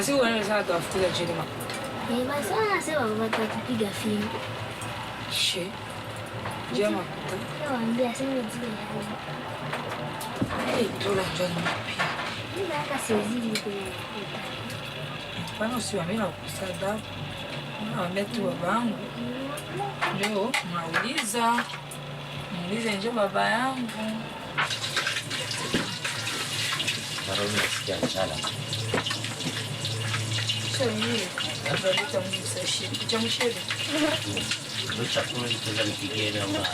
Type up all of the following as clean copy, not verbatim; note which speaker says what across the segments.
Speaker 1: Basi wanaweza kutafuta jeli ma.
Speaker 2: Basi wanasema watatupiga fini.
Speaker 1: She. Jama.
Speaker 2: Nawaambia sema zile hapo.
Speaker 1: Dola njoni pia.
Speaker 2: Mimi hata siwezi kwenye.
Speaker 1: Bana usiwaambie na kusada. Naambia tu babangu. Leo muulize nje baba yangu.
Speaker 3: Maroni nasikia njala.
Speaker 1: Chakula chamshele.
Speaker 3: Ndio chakula nitaweza nipigie na mama.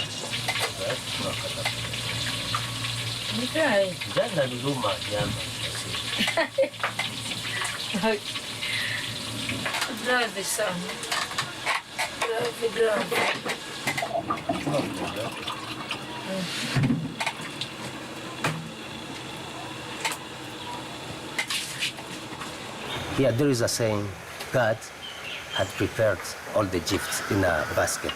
Speaker 1: Nikai.
Speaker 3: Jana niluma nyama.
Speaker 1: Drive some. Drive.
Speaker 3: Yeah, there is a saying, God had prepared all the gifts in a basket.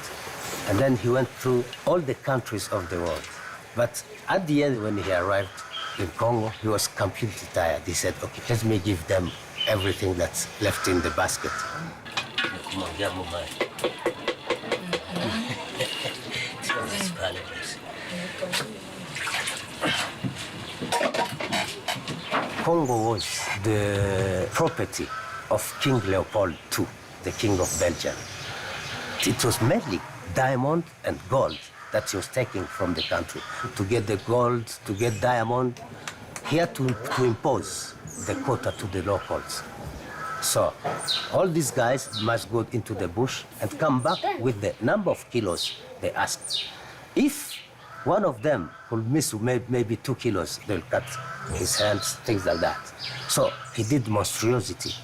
Speaker 3: And then he went through all the countries of the world. But at the end, when he arrived in Congo, he was completely tired. He said, okay, let me give them everything that's left in the basket. Congo was the property of King Leopold II, the King of Belgium. It was mainly diamond and gold that he was taking from the country. To get the gold, to get diamond, he had to impose the quota to the locals. So all these guys must go into the bush and come back with the number of kilos they asked. If one of them could miss maybe 2 kilos, they'll cut his hands, things like that. So he did monstrosity,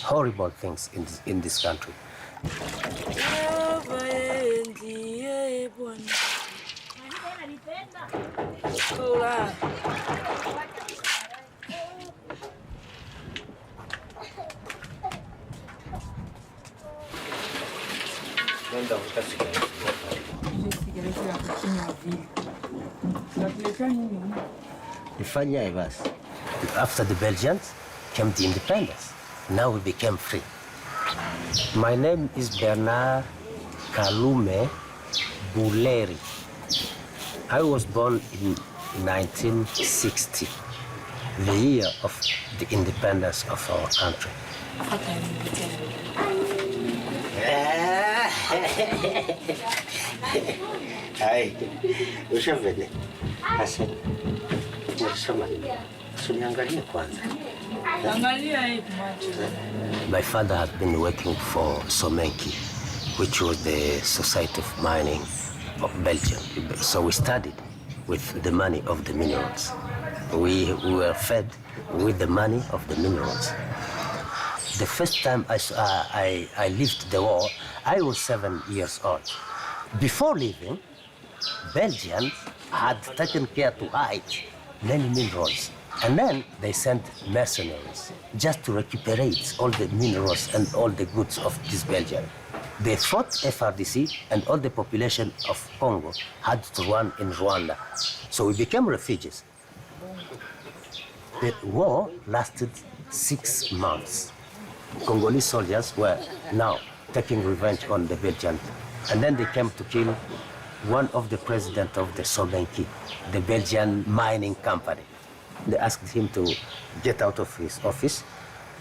Speaker 3: horrible things in this country. After the Belgians came the independence. Now we became free. My name is Bernard Kalume Buleri. I was born in 1960, the year of the independence of our country. Hi, ushavele. Asa. My father had been working for Somenki, which was the Society of Mining of Belgium. So we studied with the money of the minerals. We were fed with the money of the minerals. The first time I lived the war, I was 7 years old. Before leaving, Belgians had taken care to hide many minerals. And then they sent mercenaries just to recuperate all the minerals and all the goods of this Belgium. They fought FRDC and all the population of Congo had to run in Rwanda. So we became refugees. The war lasted 6 months. Congolese soldiers were now taking revenge on the Belgians. And then they came to kill one of the president of the Somenki, the Belgian mining company. They asked him to get out of his office.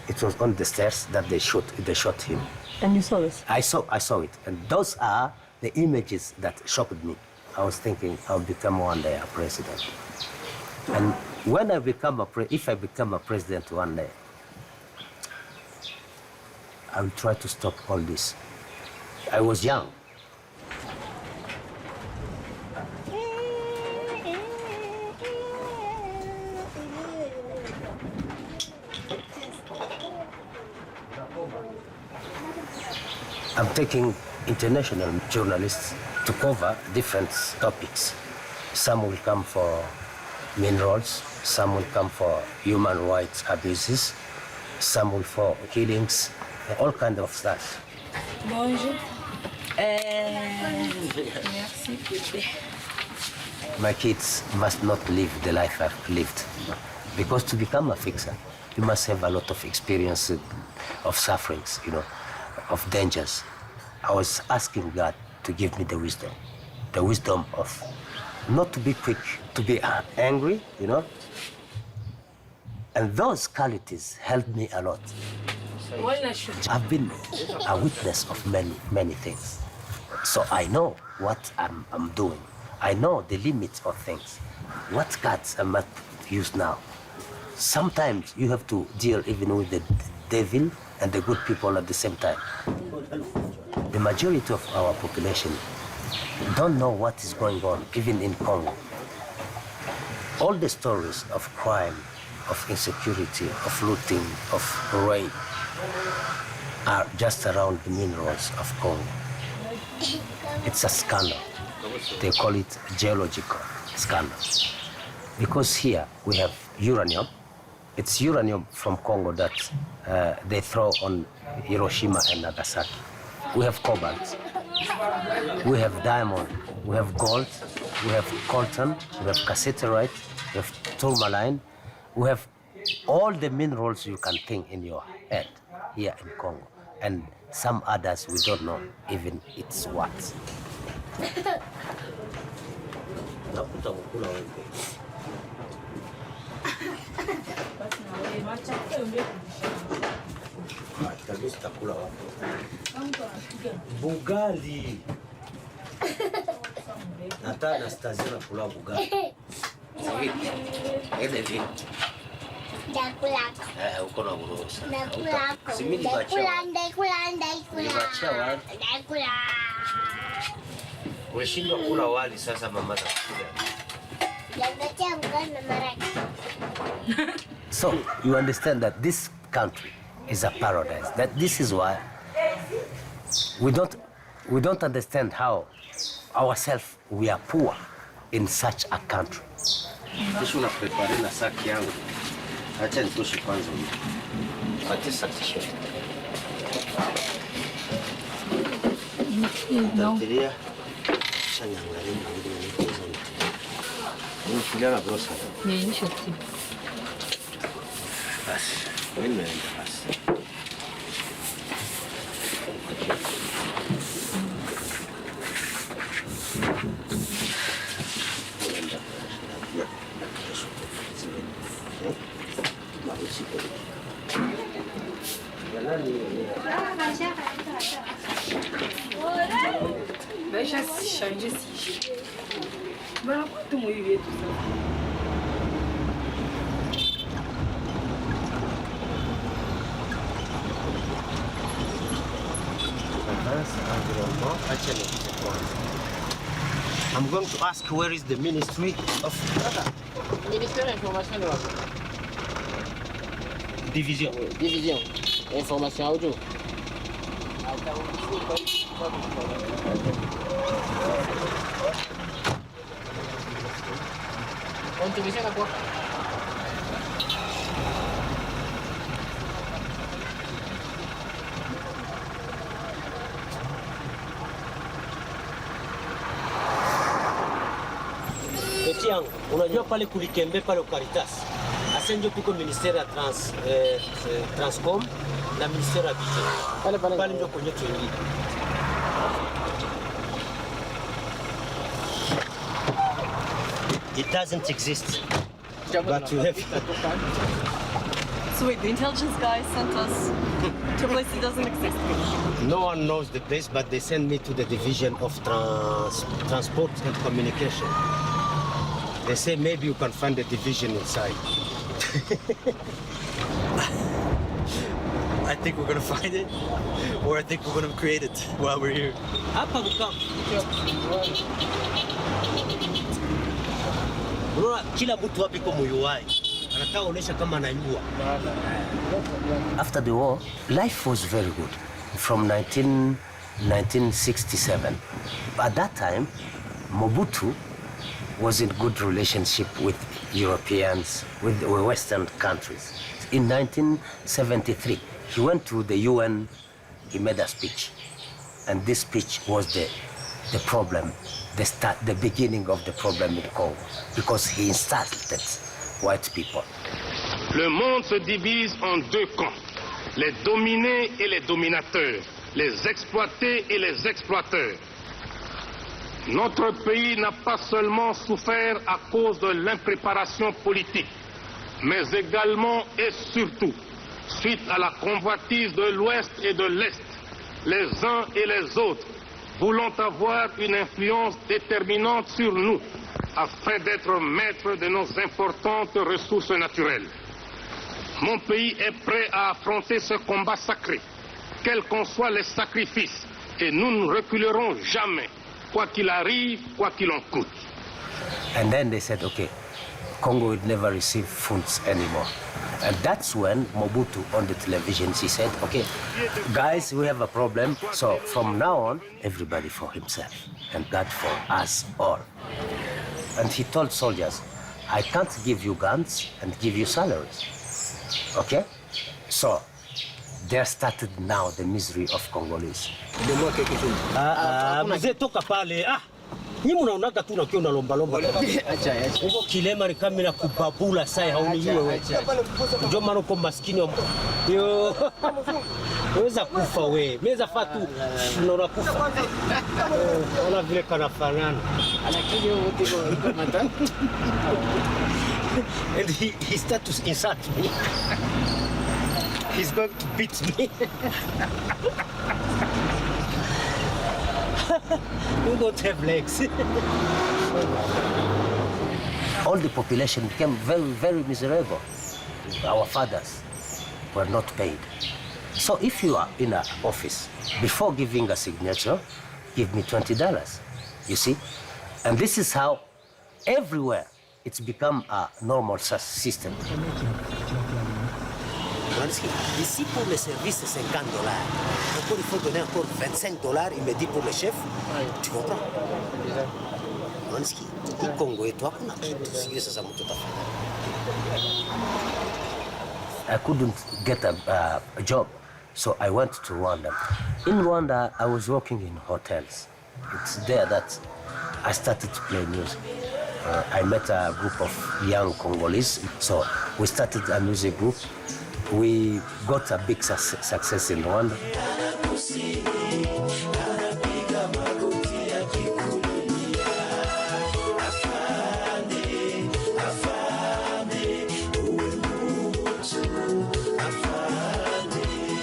Speaker 3: It was on the stairs that they shot him.
Speaker 4: And you saw this?
Speaker 3: I saw it. And those are the images that shocked me. I was thinking I'll become one day a president. And when I become if I become a president one day, I will try to stop all this. I was young. I'm taking international journalists to cover different topics. Some will come for minerals, some will come for human rights abuses, some will for killings, all kinds of stuff.
Speaker 1: Bonjour. Merci, bébé.
Speaker 3: My kids must not live the life I've lived, because to become a fixer, you must have a lot of experience of sufferings, you know, of dangers. I was asking God to give me the wisdom of not to be quick, to be angry, you know. And those qualities helped me a lot. I've been a witness of many things. So I know what I'm doing. I know the limits of things. What cards I must use now. Sometimes you have to deal even with the devil and the good people at the same time. The majority of our population don't know what is going on, even in Congo. All the stories of crime, of insecurity, of looting, of rape are just around the minerals of Congo. It's a scandal. They call it geological scandal. Because here we have uranium. It's uranium from Congo that they throw on Hiroshima and Nagasaki. We have cobalt, we have diamond, we have gold, we have coltan, we have cassiterite, we have tourmaline, we have all the minerals you can think in your head here in Congo. And some others we don't know even it's what. Bugali. Nata Anastasia na kula bugali. Ele vipi?
Speaker 2: Dakulako.
Speaker 3: Uko na burosa.
Speaker 2: Dakulako.
Speaker 3: Simini bacha.
Speaker 2: Dakula.
Speaker 3: Umeshindwa kula wali sasa mama atakuja. So you understand that this country is a paradise. That this is why we don't understand how ourselves we are poor in such a country. Kisha unaprepare na saki yangu. Acha nitoshe kwanza. Acha saki shote. Tateria. Shanyangalia ndio ndio. Unafikiria na brosa.
Speaker 1: Ni shote.
Speaker 3: Basi, wewe nenda basi.
Speaker 1: Deixa se changer si. Voilà quoi tout mouillé tout ça.
Speaker 3: I'm going to ask where is the Ministry of
Speaker 4: Ministère Information de
Speaker 3: Division.
Speaker 4: Division. Information audio. Contribution à quoi?
Speaker 3: Yangu, unajua pale kulikembe pale Caritas. Asenjo piko ministeri ya Transcom na ministeri ya Vision. Pale ndio kwenye tuingie. It doesn't exist. But you have.
Speaker 5: So wait, the intelligence guy sent us to a place that doesn't exist?
Speaker 3: No one knows the place, but they send me to the division of transport and communication. They say maybe you can find the division inside.
Speaker 6: I think we're gonna find it, or I think we're gonna create it while we're here.
Speaker 3: Hapa kukam. Unaona kila mtu wapi kwa muyuwai. Anataka onesha kama anajua. After the war, life was very good. From 1967. At that time, Mobutu was in good relationship with Europeans, with the Western countries. In 1973, he went to the UN, he made a speech. And this speech was the problem, the beginning of the problem in Congo, because he insulted white people.
Speaker 7: Le monde se divise en deux camps, les dominés et les dominateurs, les exploités et les exploiteurs. Notre pays n'a pas seulement souffert à cause de l'impréparation politique, mais également et surtout suite à la convoitise de l'Ouest et de l'Est, les uns et les autres voulant avoir une influence déterminante sur nous afin d'être maîtres de nos importantes ressources naturelles. Mon pays est prêt à affronter ce combat sacré, quels qu'en soient les sacrifices, et nous ne reculerons jamais, quoi qu'il arrive, quoi qu'il en coûte.
Speaker 3: And then they said, okay, Congo would never receive funds anymore. And that's when Mobutu on the television, she said, okay, guys, we have a problem. So from now on, everybody for himself and God for us all. And he told soldiers, I can't give you guns and give you salaries. Okay? So there started now the misery of Congolese.
Speaker 8: Mzee toka pale. Nyinyi mnaonaga tu nakiwa unalomba.
Speaker 4: Acha.
Speaker 8: Uko kilema ni kama na kubabula sai haunijue wewe. Ndio maana uko maskini wa yo. Weza kufa wewe. Meza fatu unaona kufa. Ona vile kana fanana.
Speaker 4: Lakini wewe uko matani.
Speaker 8: And he started to insult me. He's going to beat me. You don't have legs.
Speaker 3: All the population became very, very miserable. Our fathers were not paid. So if you are in an office, before giving a signature, give me $20, you see? And this is how everywhere it's become a normal system.
Speaker 8: Ici pour le service c'est $50. Encore il faut donner encore $25, il me dit pour le chef. Tu comprends? Manski, i Congo et toi kuna kitu sio sasa mtu tafanya.
Speaker 3: I couldn't get a job, so I went to Rwanda. In Rwanda, I was working in hotels. It's there that I started to play music. I met a group of young Congolese, so we started a music group. We got a big success in Rwanda.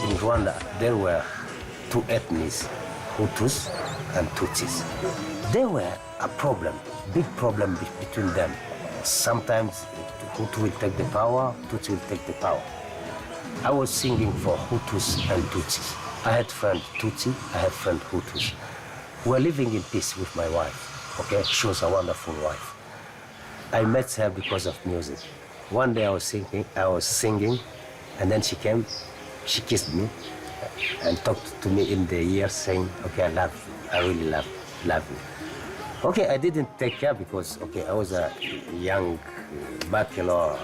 Speaker 3: In Rwanda, there were two ethnies, Hutus and Tutsis. There were a problem, big problem between them. Sometimes Hutu will take the power, Tutsi will take the power. I was singing for Hutus and Tutsis. I had friend Tutsi, I had friend Hutus. We were living in peace with my wife, okay? She was a wonderful wife. I met her because of music. One day I was singing, and then she came, she kissed me, and talked to me in the ear saying, okay, I love you, I really love you. Okay, I didn't take care because, okay, I was a young bachelor.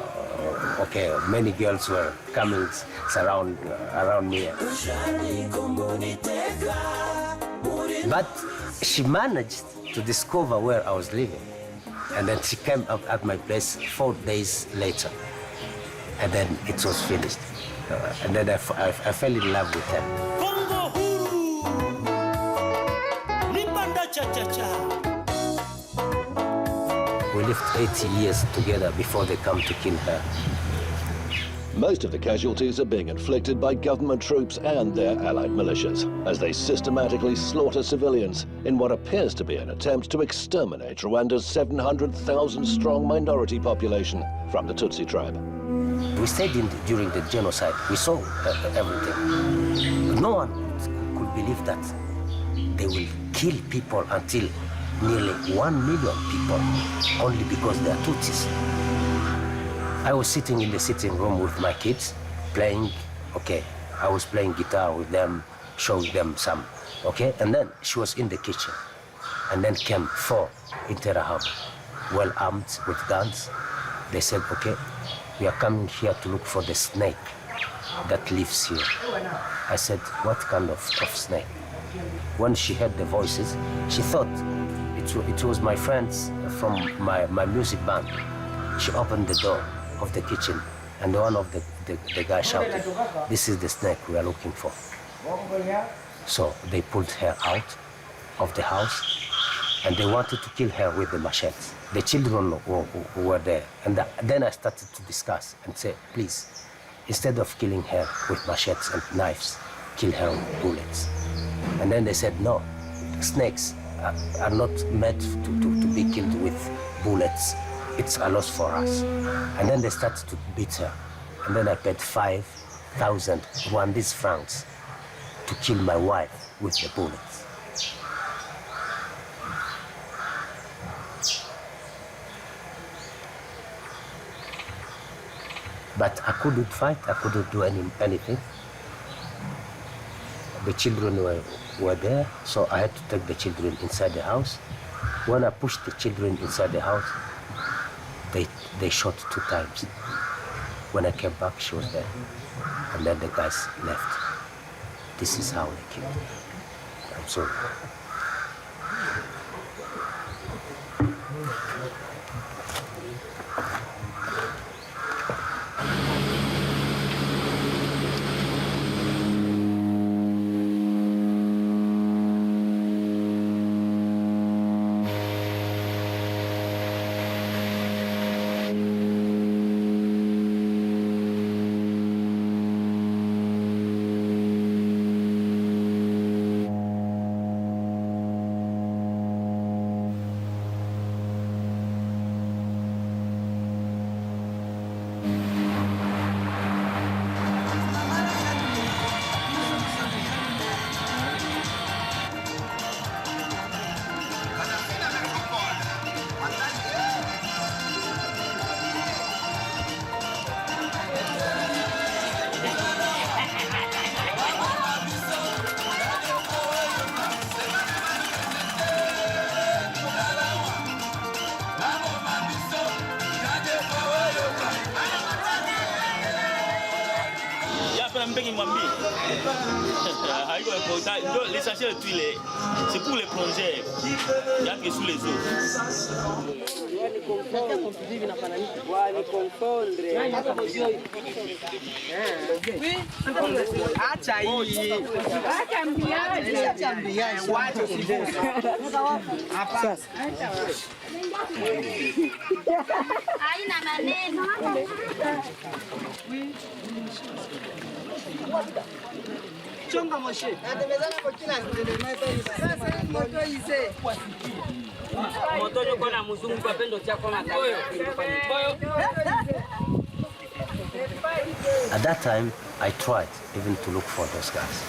Speaker 3: Okay, many girls were coming around me. But she managed to discover where I was living. And then she came up at my place 4 days later. And then it was finished. And then I fell in love with her.
Speaker 8: Congo huru. Libanda cha.
Speaker 3: We lived 80 years together before they come to kill her.
Speaker 9: Most of the casualties are being inflicted by government troops and their allied militias, as they systematically slaughter civilians in what appears to be an attempt to exterminate Rwanda's 700,000-strong minority population from the Tutsi tribe.
Speaker 3: We stayed during the genocide. We saw everything. No one could believe that they will kill people until nearly 1 million people only because they are Tutsis. I was sitting in the sitting room with my kids, playing, okay, I was playing guitar with them, showing them some, okay, and then she was in the kitchen. And then came 4 Interahamwe, well armed with guns. They said, okay, we are coming here to look for the snake that lives here. I said, what kind of snake? When she heard the voices, she thought it was my friends from my music band. She opened the door of the kitchen And one of the guys shouted, "This is the snake we are looking for." So they pulled her out of the house and they wanted to kill her with the machetes. The children who were there. And then I started to discuss and say, please, instead of killing her with machetes and knives, kill her with bullets. And then they said, no, snakes are not meant to be killed with bullets. It's a loss for us. And then they started to beat her. And then I paid 5,000 Rwandese francs to kill my wife with the bullets. But I couldn't fight, I couldn't do anything. The children were there, so I had to take the children inside the house. When I pushed the children inside the house, they shot 2 times. When I came back, she was there. And then the guys left. This is how they killed me. I'm sorry.
Speaker 10: L'essentiel de tuiles, c'est pour les plongeurs. Il n'y a que sous les eaux.
Speaker 3: At that time, I tried even to look for those guys.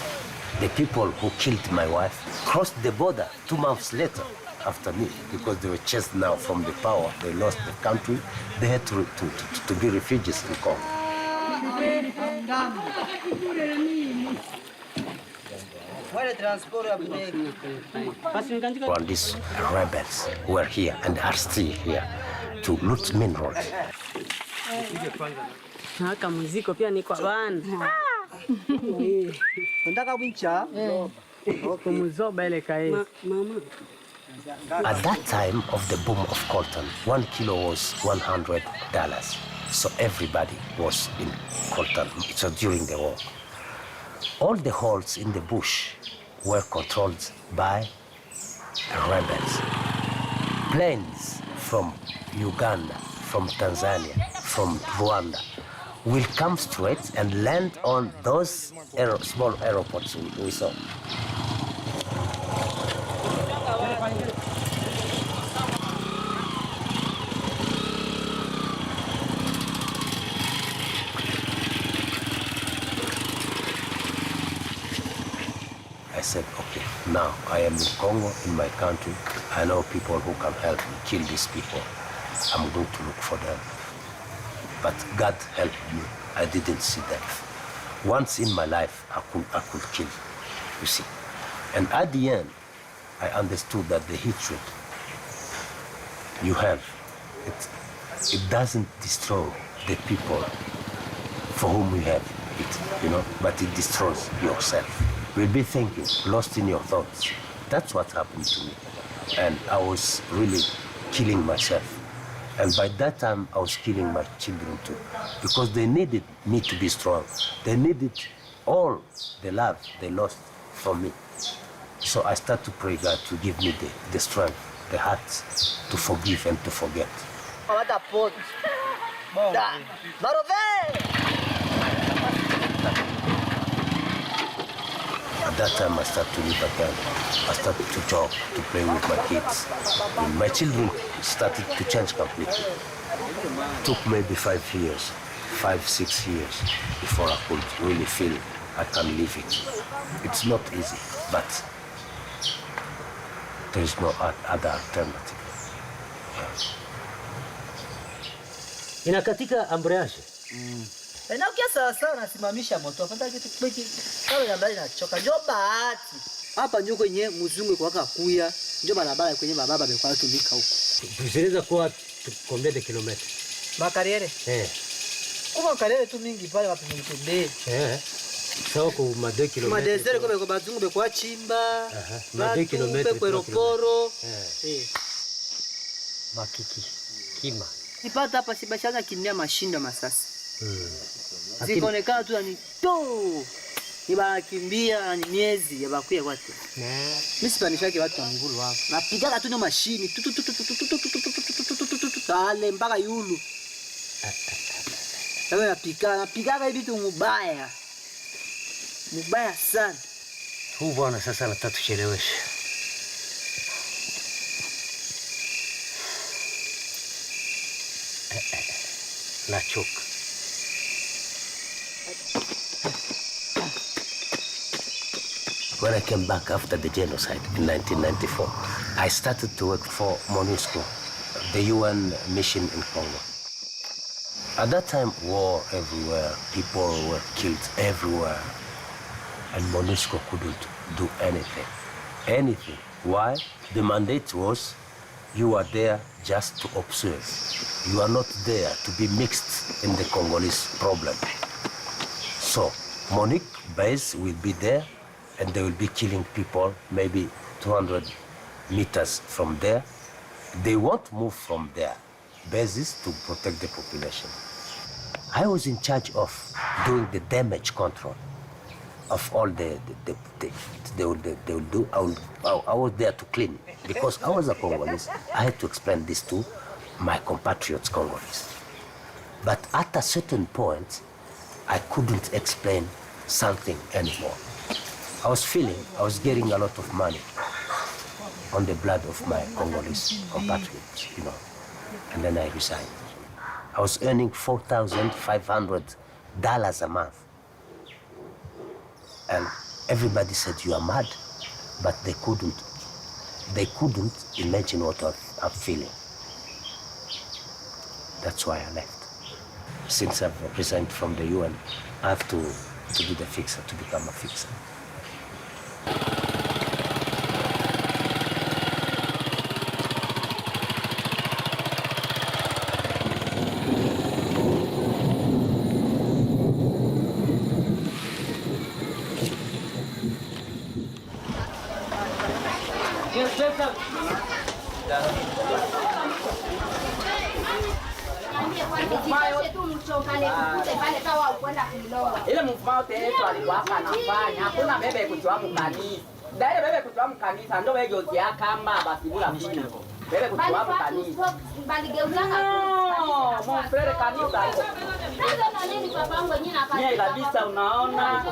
Speaker 3: The people who killed my wife crossed the border 2 months later after me because they were chased now from the power. They lost the country. They had to be refugees in Congo. All these rebels were here and are still here to loot minerals. At that time of the boom of coltan, 1 kilo was $100. So everybody was in coltan. It was during the war. All the holes in the bush were controlled by rebels. Planes from Uganda, from Tanzania, from Rwanda will come straight and land on those small airports we saw. I said, okay, now I am in Congo, in my country. I know people who can help me kill these people. I'm going to look for them. But God helped me. I didn't see death. Once in my life, I could kill, you see. And at the end, I understood that the hatred you have, it doesn't destroy the people for whom you have it, you know, but it destroys yourself. You'll be thinking, lost in your thoughts. That's what happened to me. And I was really killing myself And by that time, I was killing my children too, because they needed me to be strong. They needed all the love they lost from me. So I started to pray God to give me the strength, the heart to forgive and to forget. At that time, I started to live again. I started to talk, to play with my kids. And my children started to change completely. It took maybe 5 years, 5-6 years before I could really feel I can live it. It's not easy, but there is no other alternative.
Speaker 8: Inakatika ambriage.
Speaker 4: Na ukia sawa nasimamisha moto. Afadhali kitu kibiki. Kama nambari nachoka. Njoo bahati. Hapa ndio kwenye mzungu kwa kakuya. Njoo barabara kwenye baba amekuwa tumika huko.
Speaker 3: Tusiweza kuwa combien de kilomita?
Speaker 4: Makariere. Kwa Kariere tu mingi pale wapi mtembee.
Speaker 3: Sawa kwa 2 kilomita.
Speaker 4: Madesere kwa bazungu bekwa chimba.
Speaker 3: 2 kilomita
Speaker 4: kwa aeroporo.
Speaker 3: Makiki. Kima.
Speaker 4: Nipata hapa sibashaga kimia mashindo masasi. Zikoonekana tu ni to. Nibakimbia ni miezi ya bakuya watu. Mimi sipanishaki watu wa mgulu wao. Napigaga tu na mashini. Tale mpaka yulu. Wewe napigaga hivi tu mubaya. Mubaya sana.
Speaker 3: Huu bwana sasa anataka tucheleweshe. Nachoka. When I came back after the genocide in 1994, I started to work for MONUSCO, the UN mission in Congo. At that time, war everywhere, people were killed everywhere, and MONUSCO couldn't do anything. Anything. Why? The mandate was, you are there just to observe. You are not there to be mixed in the Congolese problem. So, MONUC base will be there, and they will be killing people maybe 200 meters from there. They won't move from their bases to protect the population. I was in charge of doing the damage control of all they will do. I was there to clean, because I was a Congolese. I had to explain this to my compatriots Congolese. But at a certain point, I couldn't explain something anymore. I was feeling I was getting a lot of money on the blood of my Congolese compatriots, you know, and then I resigned. I was earning $4,500 a month. And everybody said, you are mad, but they couldn't imagine what I'm feeling. That's why I left. Since I've resigned from the UN, I have to be the fixer, to become a fixer.
Speaker 11: Ile mfano teto alikuwa anafanya, hakuna bebe kutoa mkanisa. Ndaile bebe kutoa mkanisa ndio wewe jozia kama basi bula mshina. Bebe kutoa mkanisa. Mon frère kanisa hapo.
Speaker 2: Sasa na nini babangu nyinyi hapa?
Speaker 11: Yeye kabisa unaona.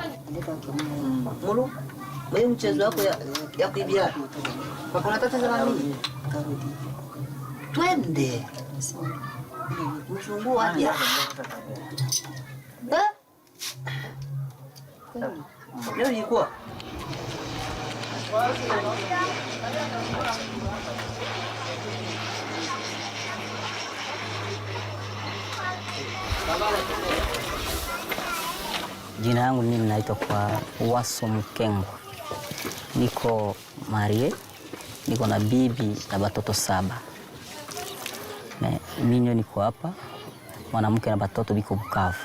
Speaker 4: Mulu, wewe mchezo wako ya kuibia. Kuna tatizo la nini? Twende. Mchungu aje. Leo ilikuwa
Speaker 12: Jina yangu mimi naitwa kwa Waso Mkengo. Niko marie, niko na bibi na batoto 7. Mimi niko hapa, mwanamke na batoto biko Bukavu.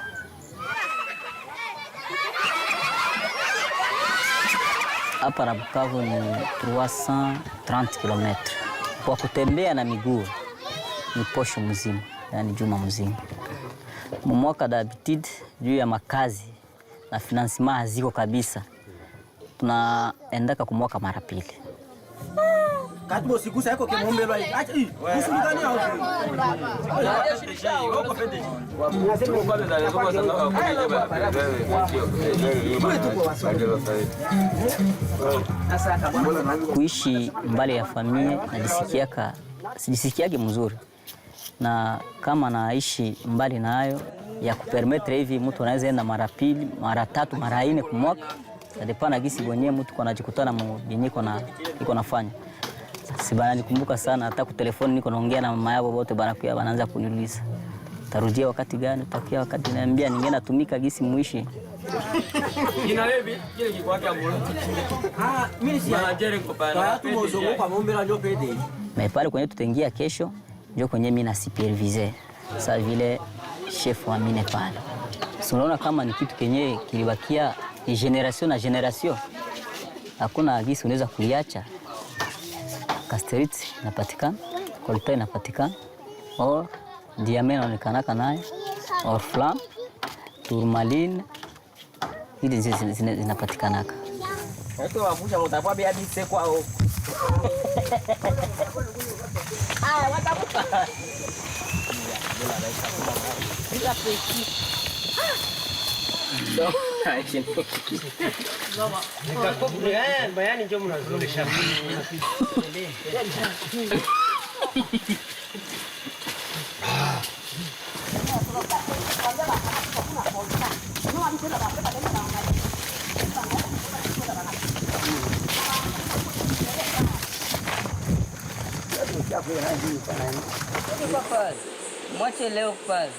Speaker 12: Hapa na Bukavu ni 330 km. Kwa kutembea na miguu ni posho mzima, yani juma mzima. Mwaka d'habitude juu ya makazi na financement haziko kabisa, tunaendaka kumwaka mara pili.
Speaker 6: Katibo sikusa yako kemuombelwa acha hii usulugani au
Speaker 12: kuishi mbali ya familia sijisikiake mzuri, na kama naishi mbali nayo ya kupermettre hivi mtu anaweza enda mara pili, mara tatu, mara 4 kwa mwaka. Sadepana gisi mwenyewe mtu kwa anajikutana mwenyewe iko nafanya. Sibana nikumbuka sana hata kwa telefoni niko naongea na mama yao wote bana pia wanaanza kuniuliza. Tarudia wakati gani? Utakia wakati naambia ningeenda tumika gisi muishi.
Speaker 6: Ina lebi kile kikwake amolo. Mimi si manager kwa bana. Tumozunguka kwa mumbela ndio pede.
Speaker 12: Na pale kwenye tutaingia kesho ndio kwenye mimi na supervisor. Sasa vile chef wa mine pale. Unaona kama ni kitu kenye kilibakia ni generation na generation. Hakuna gisi unaweza kuiacha. Casterite inapatikana, coltan inapatikana, or diamant inaonekana naye, or flam, tourmaline, hizi zinapatikana.
Speaker 11: Watu wavusha mtakuwa bia bise kwao. Watakupa. Bila peki. No, action.
Speaker 8: Mama, bayani ndio mnazonesha.
Speaker 4: Mwache leo pale.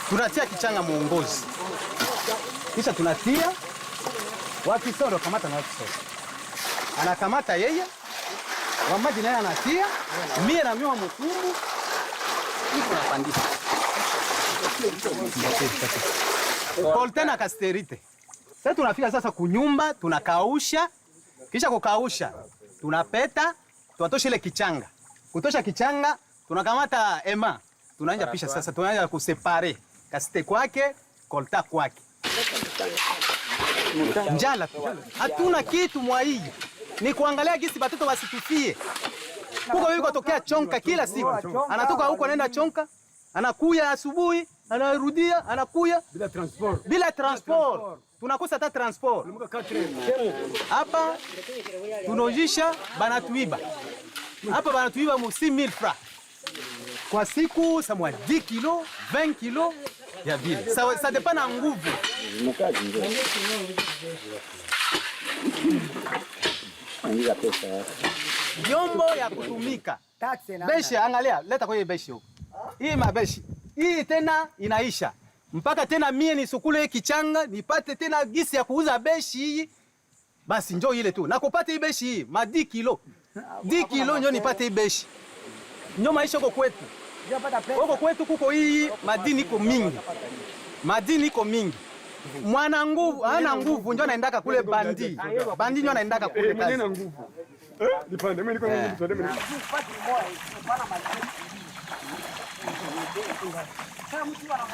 Speaker 6: Tunatia kichanga muongozi. Kisha tunatia wakisoro kamata na wakisoro. Anakamata yeye. Wa maji naye anatia. Mie na mioa mtumbu. Iko napandisha. Coltan na casterite. Sasa tunafika sasa kunyumba, tunakausha. Kisha kukausha, tunapeta, tuatosha ile kichanga. Kutosha kichanga, tunakamata ema. Tunaanza pisha sasa, tunaanza kusepare. Casterite kwake, coltan kwake. Njala tu. Hatuna kitu mwa hii. Ni kuangalia gisi batoto wasitufie. Huko yuko tokea chonka kila siku. Anatoka huko anaenda chonka, anakuya asubuhi, anarudia, anakuya bila transport. Bila transport. Tunakosa hata transport. Hapa tunojisha banatuiba. Hapa banatuiba mu 6000 francs. Kwa siku samwa 10 kilo, 20 kilo ya vile. Ça dépend na nguvu. Vyombo ya kutumika. Beshi angalia, leta kwa hii beshi huko. Hii mabeshi. Hii tena inaisha. Mpaka tena mie nisukule kichanga, nipate tena gisi ya kuuza beshi hii. Basi njoo ile tu. Na kupata hii beshi hii, ma 10 kilo. 10 kilo njoo nipate hii beshi. Njoo maisha huko kwetu. Huko kwetu kuko hii madini iko mingi. Madini iko mingi. Mwana nguvu, hana nguvu njoo anaendaka kule bandi. Bandi njoo anaendaka kule kazi. Mimi nguvu. Dipande mimi niko nguvu zote mimi.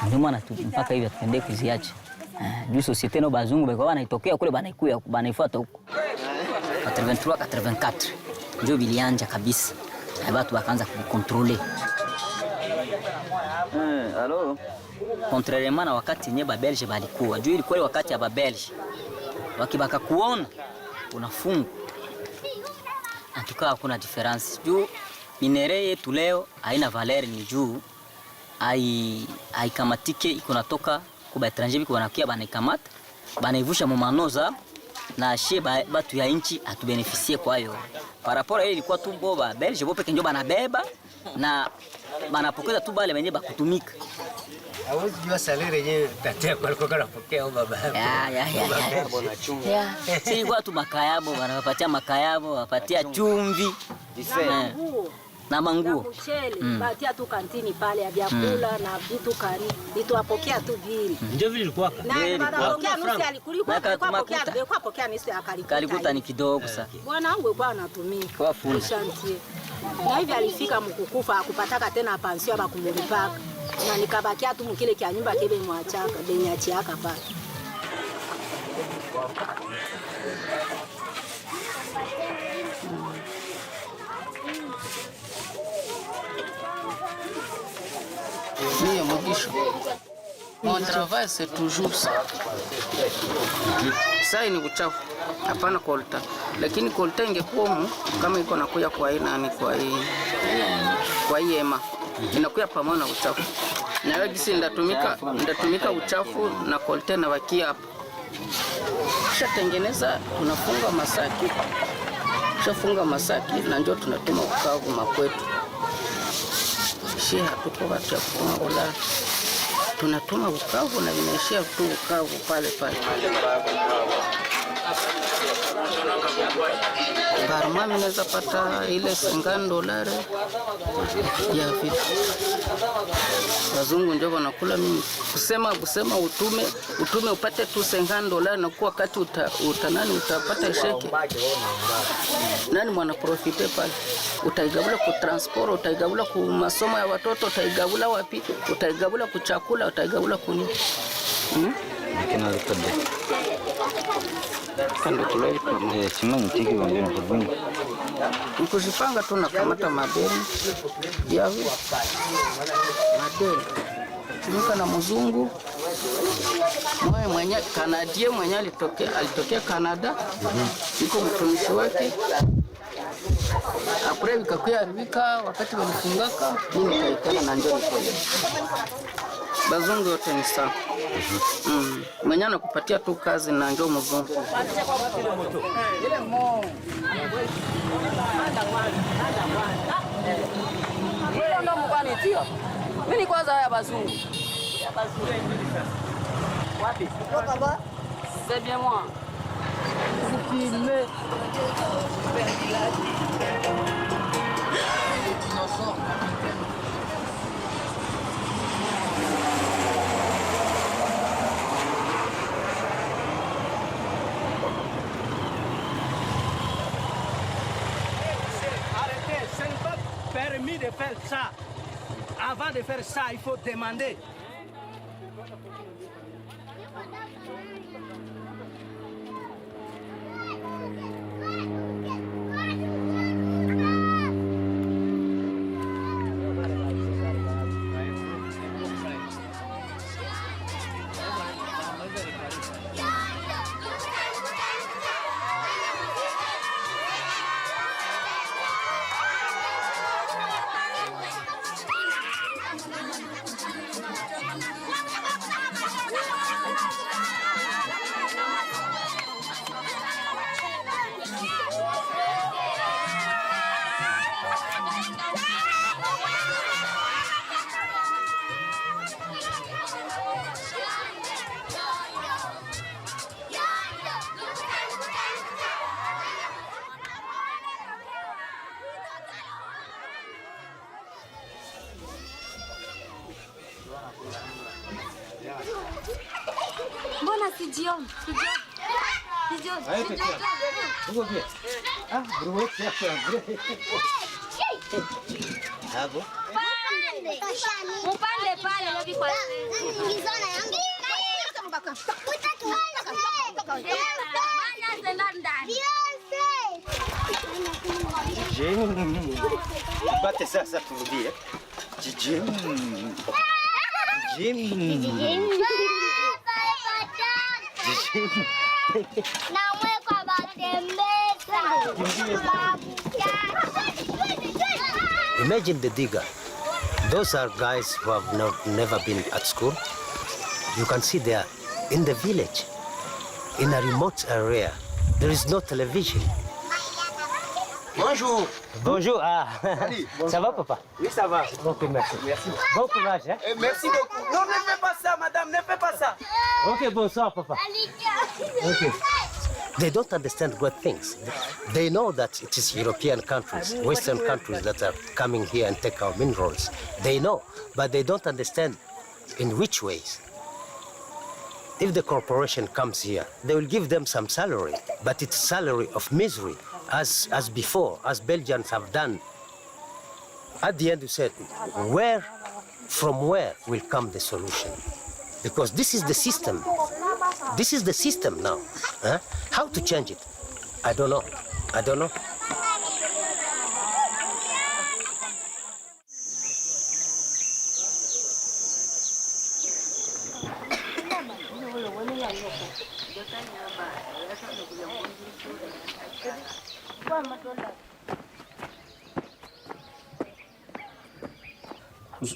Speaker 12: Ndio maana mpaka hivi tuende kuziacha. Juu societe no bazungu beko wanaitokea kule banaikuya banaifuata huko. 83 84 ndio bilianja kabisa. Watu wakaanza kucontroller.
Speaker 4: Allo.
Speaker 12: Contrairement na wakati nye ba Belge balikuwa. Juu ilikuwa wakati ya ba Belge. Wakibaka kuona unafungwa. Antukaa hakuna difference. Juu minere yetu leo haina valeur ni juu haikamatike iko natoka kwa etranger biko wanakia banaikamata banaivusha mu manoza na she batu ya inchi atubenefisie kwa hiyo. Parapora ile ilikuwa tu boba Belge bope kenjo banabeba na banapokeza tu bale wenyewe bakutumika.
Speaker 8: Hawezi jua salary yenyewe tatia kwa alikuwa anapokea au baba.
Speaker 12: Si watu makayabo wanapatia makayabo, wapatia chumvi. na manguo.
Speaker 13: Mchele, batia tu kantini pale ya vyakula na vitu kani. Vitu apokea tu vile.
Speaker 8: Ndio vile ilikuwa.
Speaker 13: Na baada nusu alikuwa pokea nusu akalikuta.
Speaker 12: Kalikuta ni kidogo sasa.
Speaker 13: Bwana wangu alikuwa anatumika.
Speaker 12: Kwa fundi.
Speaker 13: Na hivi alifika mkukufa akupataka tena pansio aba kumulipaka. Na nikabakia tu mkile kia nyumba kile mwachaka, benyachi aka pale.
Speaker 11: Mie Mugisho. Mon travail c'est toujours ça. Sai ni uchafu. Hapana kolta. Lakini kolta ingekuwa kama iko nakuya kwa aina ni kwa hema. Inakuya pamoja na uchafu. Na wewe gisi ndatumika uchafu na kolta na wakia hapo. Kisha tengeneza tunafunga masaki. Kisha funga masaki na ndio tunatuma ukavu makwetu. Shia hatuko watu ya kutuma ulaya. Tunatuma ukavu na vinaishia tu ukavu pale pale. Barma minaweza pata ile $50 ya vitu. Wazungu ndio wanakula mimi. Kusema utume upate tu $50 na kwa wakati utapata sheke. Nani mwana profite pale? Utaigabula ku transport, utaigabula ku masomo ya watoto, utaigabula wapi? Utaigabula ku chakula, utaigabula kuni.
Speaker 12: Kina likode.
Speaker 11: Kando kulai
Speaker 12: kwa chimani tiki wanje na kubunga.
Speaker 11: Nikujipanga tu na kamata madeni. Yavi. Madeni. Tumika na mzungu. Mwenye Canadien mwenye alitokea Canada. Niko mtumishi wake. Apre vikakuya haribika wakati walifungaka mimi nikaikana na njoo niko. Bazungu yote ni sawa. Mwenye anakupatia tu kazi na njoo mzungu.
Speaker 4: Wewe ndo mkwani tio. Mimi kwanza haya bazungu. Wapi? C'est bien moi. Vous filmez.
Speaker 6: Arrêtez, ce n'est pas permis de faire ça. Avant de faire ça, il faut demander.
Speaker 2: Mbona sijioni?
Speaker 8: Uko bien. Ah, bro, hapo.
Speaker 2: Upande pale na vikwa. Ngizana yangu.
Speaker 8: Bate sasa turudie. Jijim.
Speaker 3: Imagine the digger. Those are guys who have never been at school. You can see they are in the village, in a remote area. There is no television.
Speaker 8: Bonjour.
Speaker 3: Bonjour. Ah.
Speaker 8: Bonjour.
Speaker 3: Ça va, papa?
Speaker 8: Oui, ça va.
Speaker 3: Beaucoup merci.
Speaker 8: Merci.
Speaker 3: Bon courage. Hein?
Speaker 8: Merci beaucoup. Non, ne fais pas ça, madame, ne fais pas ça.
Speaker 3: Ok, bonsoir, papa. Ok. They don't understand good things. They know that it is European countries, Western countries that are coming here and take our minerals. They know, but they don't understand in which ways. If the corporation comes here, they will give them some salary, but it's salary of misery, as before, as Belgians have done. At the end, you said, from where will come the solution? Because this is the system. This is the system now. Huh? How to change it? I don't know. I don't know.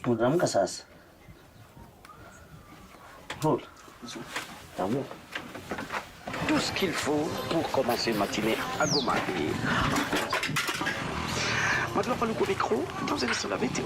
Speaker 8: Unaamka sasa. Roll. T'amour.
Speaker 14: Tout ce qu'il faut pour commencer une matinée à Goma. Maintenant, pas le coup micro, vous allez sur la météo.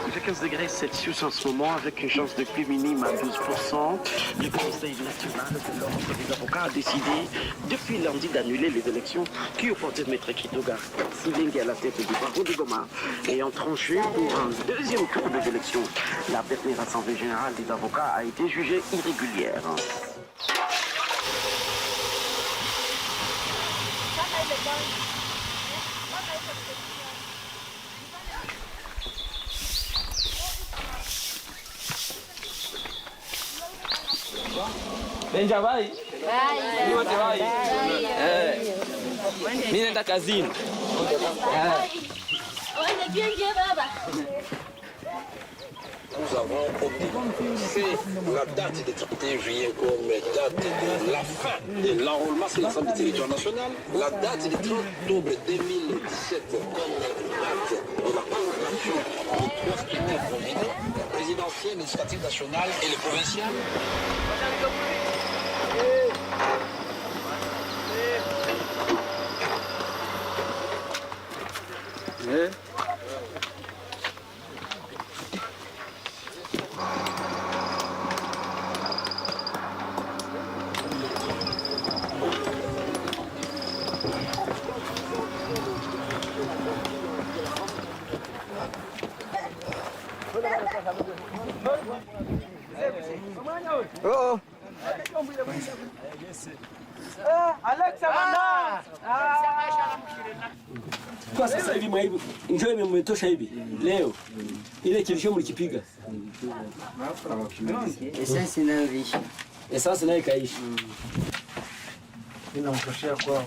Speaker 14: Il fait 15 degrés Celsius en ce moment avec une chance de pluie minime à 12%. Le Conseil national de l'ordre des avocats a décidé depuis lundi d'annuler les élections qui opposaient Maître Kitoga Silingi à la tête du barreau de Goma ayant tranché pour un deuxième tour des élections. La dernière assemblée générale des avocats a été jugée irrégulière.
Speaker 15: Benja vai? Ni wote vai? Mimi naenda kazini.
Speaker 16: Nous avons fait la date du 31 juillet comme date de la fin de l'enrôlement sur l'ensemble du territoire national, la date du 30 octobre 2017 comme date de la prolongation des 3 scrutins combinés, présidentiel, législatif national et le provincial.
Speaker 6: Oh. Alexa manda.
Speaker 8: Kwa sasa hivi maibu njoo imetosha hivi. Leo ile kilisho mlikipiga.
Speaker 4: Essence nayo ishi.
Speaker 8: Essence nayo ikaishi.
Speaker 6: Ninamtoshea kwao.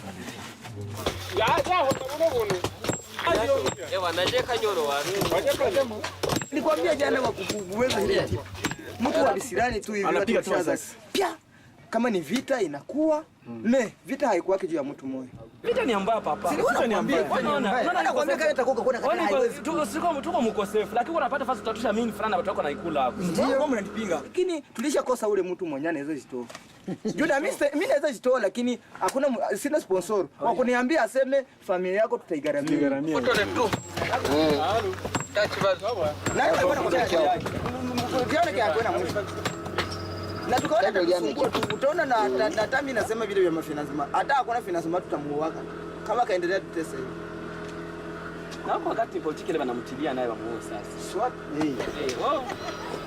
Speaker 15: Ewa naje kanyoro wapi?
Speaker 17: Nilikwambia jana wa kuweza ile. Mtu wa bisirani tu hivi
Speaker 6: anapiga tu sasa.
Speaker 17: Pia kama ni vita inakuwa vita haikuwa juu ya mtu mmoja.
Speaker 15: Vita ni mbaya papa.
Speaker 17: Vita ni mbaya. Unaona nakwambia kama itakuwa kuna
Speaker 15: tuko mkosefu lakini unapata fasi tutatusha mimi fulani watu wako na ikula hapo.
Speaker 17: Ndio kama mnanipinga. Lakini tulishakosa ule mtu mwenye anaweza jitoa. Juda mimi naweza jitoa lakini hakuna sina sponsor. Wa kuniambia aseme familia yako tutaigharamia.
Speaker 15: Utole tu. Halo. Tachi bazo.
Speaker 17: Na bwana mmoja. Ukiona kia kwenda mwisho. Na tukaona utaona na tami nasema vile vya mafinanzima. Hata hakuna finance tutamuoaka. Kama kaendelea tutese hivi.
Speaker 15: Na kwa wakati politiki ile wanamtilia naye wamuoe sasa.
Speaker 17: Swat.
Speaker 15: Wao.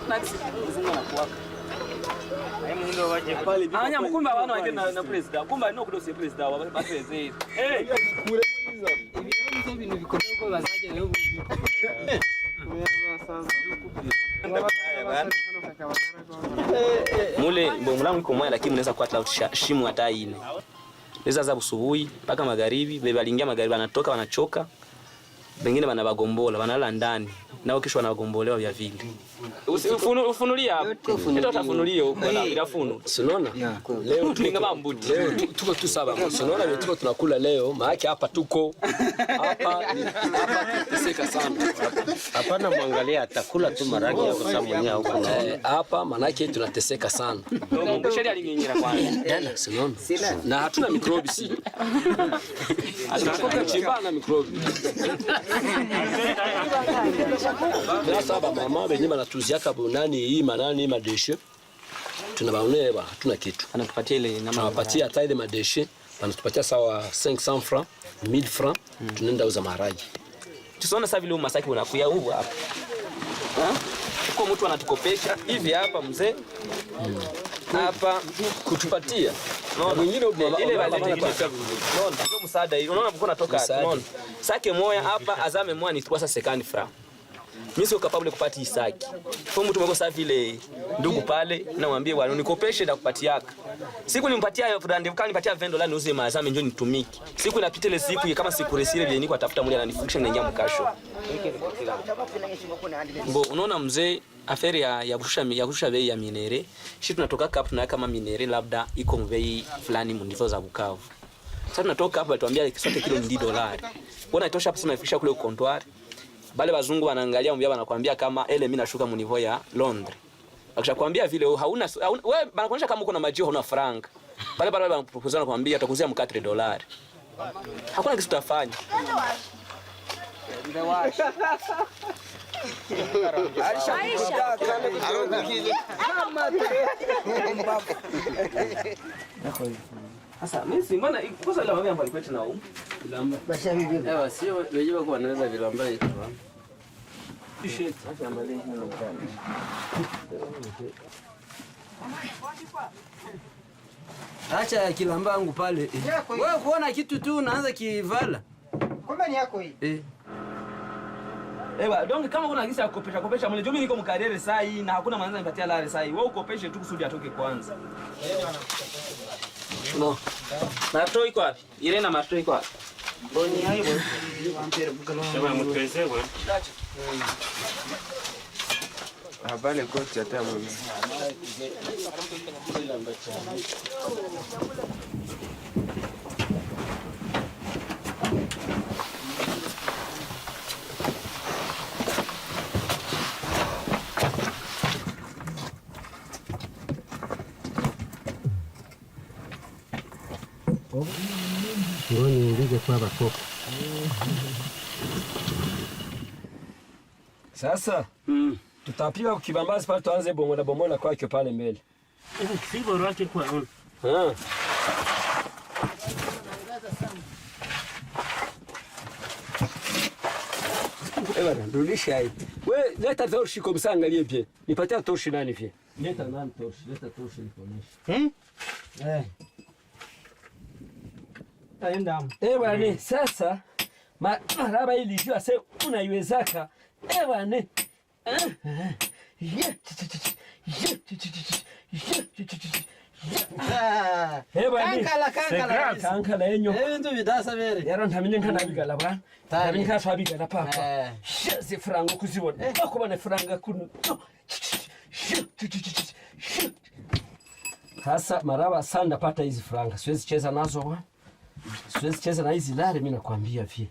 Speaker 15: Next mzungu anakuwaka. Mundo waje pale. Anya mkumba wana wake na president. Kumba no kudosi president wa president. Mure mwiza. Hivi ndio vikonoko wazaje leo. Mule mbongo langu iko moja lakini mnaweza kuwa shimu hata ine. Naweza za usubuhi mpaka magharibi, bebe aliingia magharibi anatoka wanachoka. Wengine wanabagombola, wanalala ndani. Nao kisha wanagombolewa vya vile. Ufunulia hapo. Ndio utafunulia huko na ilafunu.
Speaker 8: Unaona? Leo
Speaker 15: tulinga mbuti.
Speaker 8: Leo tuko tu saba. Unaona vile tuko tunakula leo, maana hapa tuko hapa tunateseka sana. Hapana muangalia atakula tu maragi ya kwa mwenyewe huko. Hapa maana yake tunateseka sana.
Speaker 15: Mbesheli alinginyira kwanza.
Speaker 8: Dana, unaona? Na hatuna mikrobi si. Hatuko chimbana mikrobi. Sasa mama wenyewe wanatuziaka bonani hii manani madeshe. Tunabaonea hatuna kitu.
Speaker 15: Anatupatia ile na
Speaker 8: tunapatia hata ile madeshe, wanatupatia sawa 500 francs, 1000 francs, tunaenda uza maharagi.
Speaker 15: Tusiona sasa vile Masaki unakuya huko hapa. Uko mtu anatukopesha hivi hapa mzee. Hapa
Speaker 8: kutupatia.
Speaker 15: Mwingine ile wale nyingine sasa. Unaona ndio msaada hiyo. Unaona mko natoka hapa. Unaona. Sake moya hapa azame moya ni 350 francs. Mimi sio capable kupata isaki. Kwa mtu mweko safi vile ndugu pale namwambie bwana unikopeshe na kupatiaka. Siku nimpatia brand kama nipatia $20 niuze mazame njoo nitumiki. Siku inapita ile siku kama siku resile vile niko atafuta mmoja ananifungisha naingia mkasho. Mbo unaona mzee aferi ya kushusha bei ya minere. Sisi tunatoka hapa tunaweka kama minere labda iko bei fulani mnivo za Bukavu. Sasa tunatoka hapa tuambia kisote kilo $10. Mbona itosha hapa sema ifikisha kule comptoir. Bale bazungu wanaangalia mbia wanakuambia kama ele mimi nashuka munivo ya Londres. Akishakwambia vile hauna wewe banakuonyesha kama uko na majio hauna franka. Bale wanapropose wanakuambia atakuzia $4. Hakuna kitu tutafanya. Sasa mimi si mbona kosa la mama ambayo kwetu na huko. Vilamba. Basha hivi.
Speaker 8: Ewa sio wenyewe kwa wanaweza vilamba hizo.
Speaker 15: T-shirt hata ambaye hana mkani.
Speaker 6: Acha kilamba yangu pale. Wewe kuona kitu tu unaanza kivala.
Speaker 17: Kumbe ni yako hii.
Speaker 15: Ewa, donc kama kuna kisa ya kopesha mwenye mimi niko mkarere saa hii na hakuna manza nipatia lare saa hii. Wewe ukopeshe tu kusudi atoke kwanza. No. Marto iko wapi? Irena marto iko wapi?
Speaker 17: Boni hayo bwana.
Speaker 10: Sema mtuweze bwana.
Speaker 17: Habari kocha hata mimi.
Speaker 8: Ngoni ndije kwa bakoko. Sasa tutapiga kibambazi pale tuanze bomola kwake pale mbele.
Speaker 10: Sivyo roake kwa on.
Speaker 8: Ewa rudisha hii. Wewe leta torshi kwa msangalie pia. Nipatia torshi nani pia?
Speaker 15: Leta nani torshi? Leta torshi nikuoneshe.
Speaker 8: Taenda. Ewa ni sasa maraba hili jua sasa unaiwezaka. Ewa ni. Kankala enyo.
Speaker 6: Ndio bidasa bere.
Speaker 8: Yaro ntamenye nkanabigala bwa. Ntamenye nkashwabigala papa. Sheze franga kuzibona. Bakubona franga kuno. Sasa maraba sana pata hizi franga. Siwezi cheza nazo bwa. Siwezi cheza na hizi lare mimi nakwambia vile.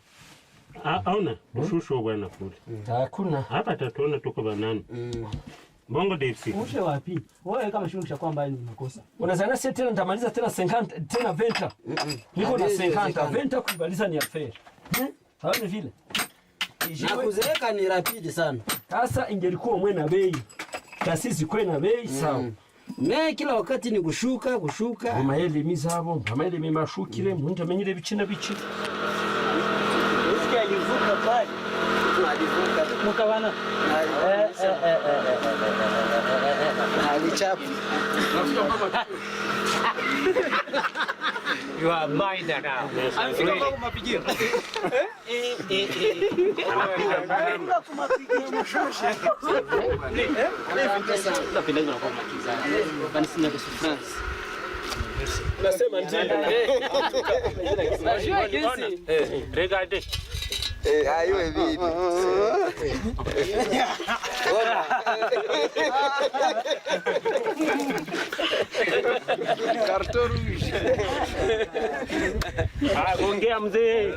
Speaker 10: Hauna ushushu bwana kule.
Speaker 8: Hakuna.
Speaker 10: Hapa tatuona tuko banani. Bongo DFC.
Speaker 15: Ushe wapi? Wewe kama shungisha kwamba ni makosa.
Speaker 8: Unazana sasa tena nitamaliza tena 50 tena 20. Niko na 50 20 kumaliza ni affair. Haone vile.
Speaker 6: Na kuzeeka ni rapidi sana.
Speaker 8: Sasa ingelikuwa mwe na bei. Taasisi kwe na bei sawa.
Speaker 6: Me kila wakati ni kushuka.
Speaker 8: Amaeli mizabo, amaeli mimashukire, muntu amenyire bicina bici.
Speaker 17: Usikia yuvuka pale. Tunajivuka.
Speaker 15: Mukabana.
Speaker 17: Alichapu.
Speaker 8: You are mine now.
Speaker 15: Amfika kwa kumapigio.
Speaker 17: Anapiga kumapigio mshushe.
Speaker 15: Napenda hizo kwa makiza. Bani sina kwa France.
Speaker 8: Nasema ndio.
Speaker 10: Regardez.
Speaker 17: Ayo vipi? Carton rouge.
Speaker 8: Ongea mzee.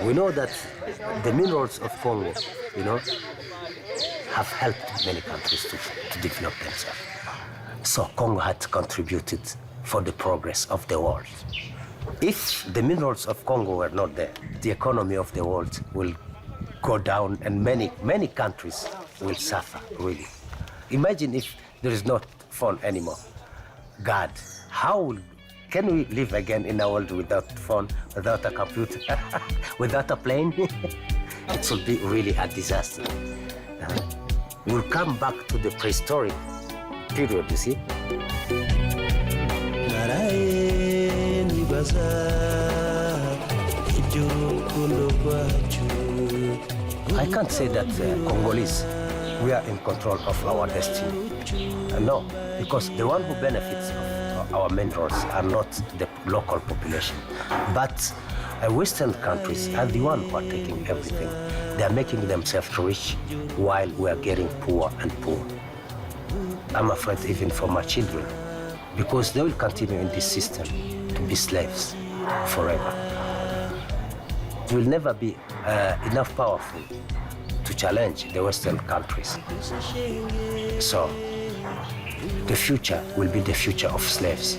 Speaker 3: We know that the minerals of Congo, have helped many countries to develop themselves. So Congo had contributed for the progress of the world. If the minerals of Congo were not there, the economy of the world will go down and many countries will suffer, really. Imagine if there is not phone anymore. God, can we live again in a world without phone, without a computer, without a plane? It will be really a disaster. We'll come back to the prehistoric period, you see? I can't say that Congolese, we are in control of our destiny. No, because the one who benefits of our minerals are not the local population, but Western countries are the ones who are taking everything. They are making themselves rich while we are getting poor and poor. I'm afraid even for my children, because they will continue in this system to be slaves forever. It will never be enough powerful to challenge the Western countries. So the future will be the future of slaves,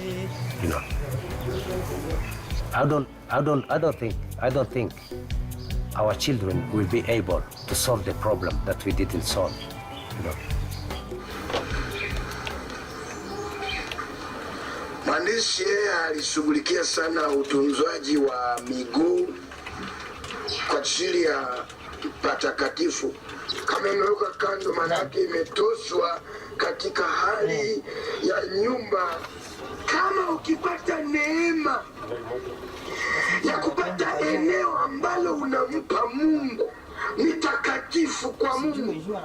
Speaker 3: I don't think our children will be able to solve the problem that we didn't solve,
Speaker 18: Mwandishi yeye alishughulikia sana utunzwaji wa miguu kwa ajili ya patakatifu. Kama imeweka kando, manake imetoswa katika hali ya nyumba. Kama ukipata neema ya kupata eneo ambalo unampa Mungu, ni takatifu kwa Mungu.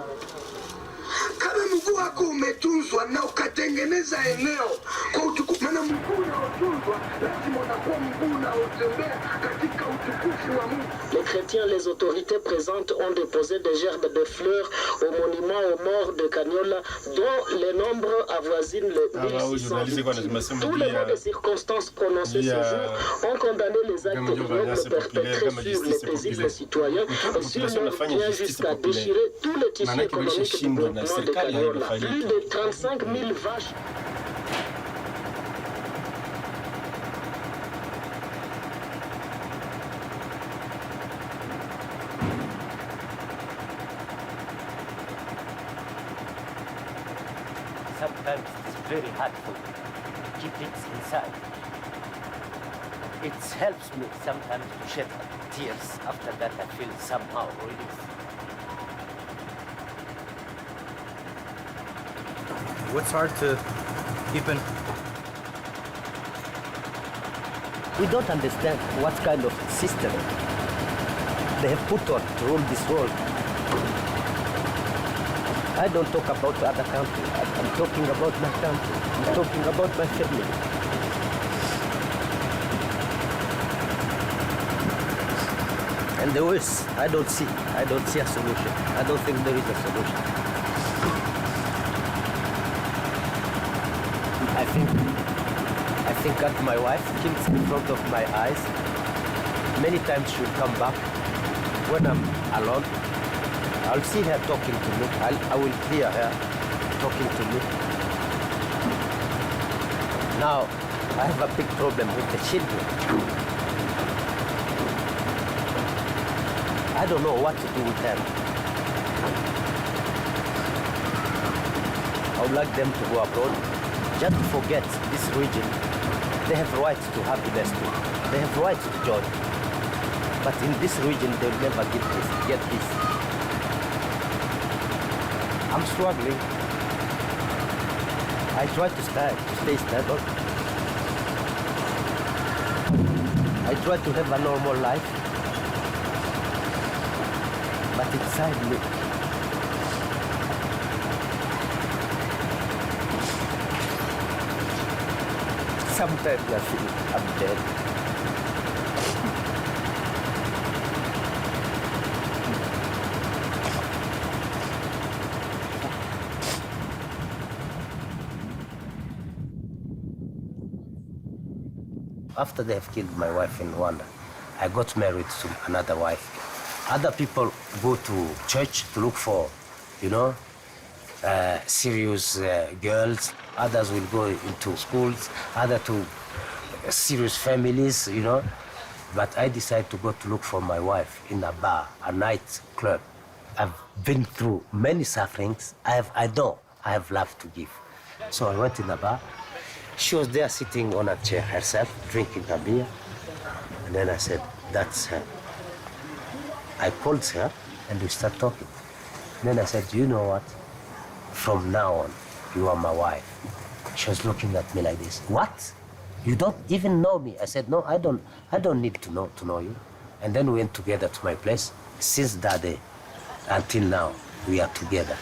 Speaker 18: Kama mguu wako umetunzwa na ukatengeneza eneo kwa utukufu, maana mguu unaotunzwa lazima unakuwa mguu unaotembea katika utukufu wa Mungu.
Speaker 14: Les chrétiens, les autorités présentes ont déposé des gerbes de fleurs au monument aux morts de Cagnola, dont le nombre avoisine les 1600. Tous les mots de circonstances prononcés ce jour ont condamné les actes ignobles perpétrés sur les paisibles citoyens, sur leur bien jusqu'à déchirer tout le tissu économique du gouvernement de Cagnola. Plus de 35 000 vaches.
Speaker 3: Sometimes it's very hard to keep it inside. It helps me sometimes to shed tears. After that, I feel somehow relief.
Speaker 6: What's hard to keep in?
Speaker 3: We don't understand what kind of system they have put on to rule this world. I don't talk about other countries. I'm talking about my country. I'm talking about my family. And the West, I don't see a solution. I don't think there is a solution. I think that my wife kills in front of my eyes. Many times she'll come back when I'm alone. I'll see her talking to me. I will hear her talking to me. Now, I have a big problem with the children. I don't know what to do with them. I would like them to go abroad, just to forget this region. They have rights to happiness too. They have rights to joy. But in this region, they'll never get this. I'm struggling. I try to stay stable. I try to have a normal life. But inside me, sometimes I feel I'm dead. after they have killed my wife in Rwanda, I got married to another wife. Other people go to church to look for, serious girls. Others will go into schools, others to serious families, But I decided to go to look for my wife in a bar, a night club. I've been through many sufferings. I have love to give. So I went in the bar. She was there sitting on a chair herself, drinking a beer. And then I said, that's her. I called her and we started talking. And then I said, you know what? From now on, you are my wife. She was looking at me like this. What? You don't even know me? I said, no, I don't need to know you. And then we went together to my place. Since that day until now, we are together.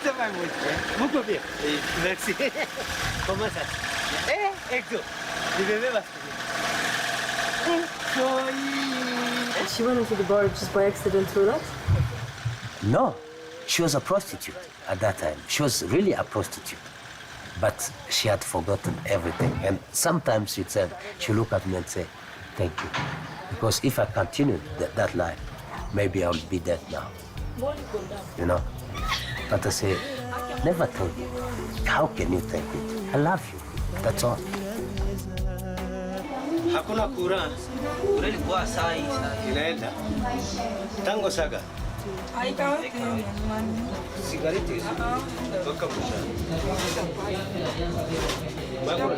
Speaker 8: Ça va beaucoup bien. Merci. Comment ça? Hector, le bébé va
Speaker 5: She went into the bar just by accident through that?
Speaker 3: No, she was a prostitute at that time. She was really a prostitute. But she had forgotten everything. And sometimes she'd look at me and say, thank you. Because if I continued that life, maybe I would be dead now. But I say, never thank you. How can you thank me? I love you. That's all.
Speaker 8: Hakuna kura. Kura ilikuwa saa hii inaenda. Tango saga. Sigareti hizi. Toka pusha. Magura.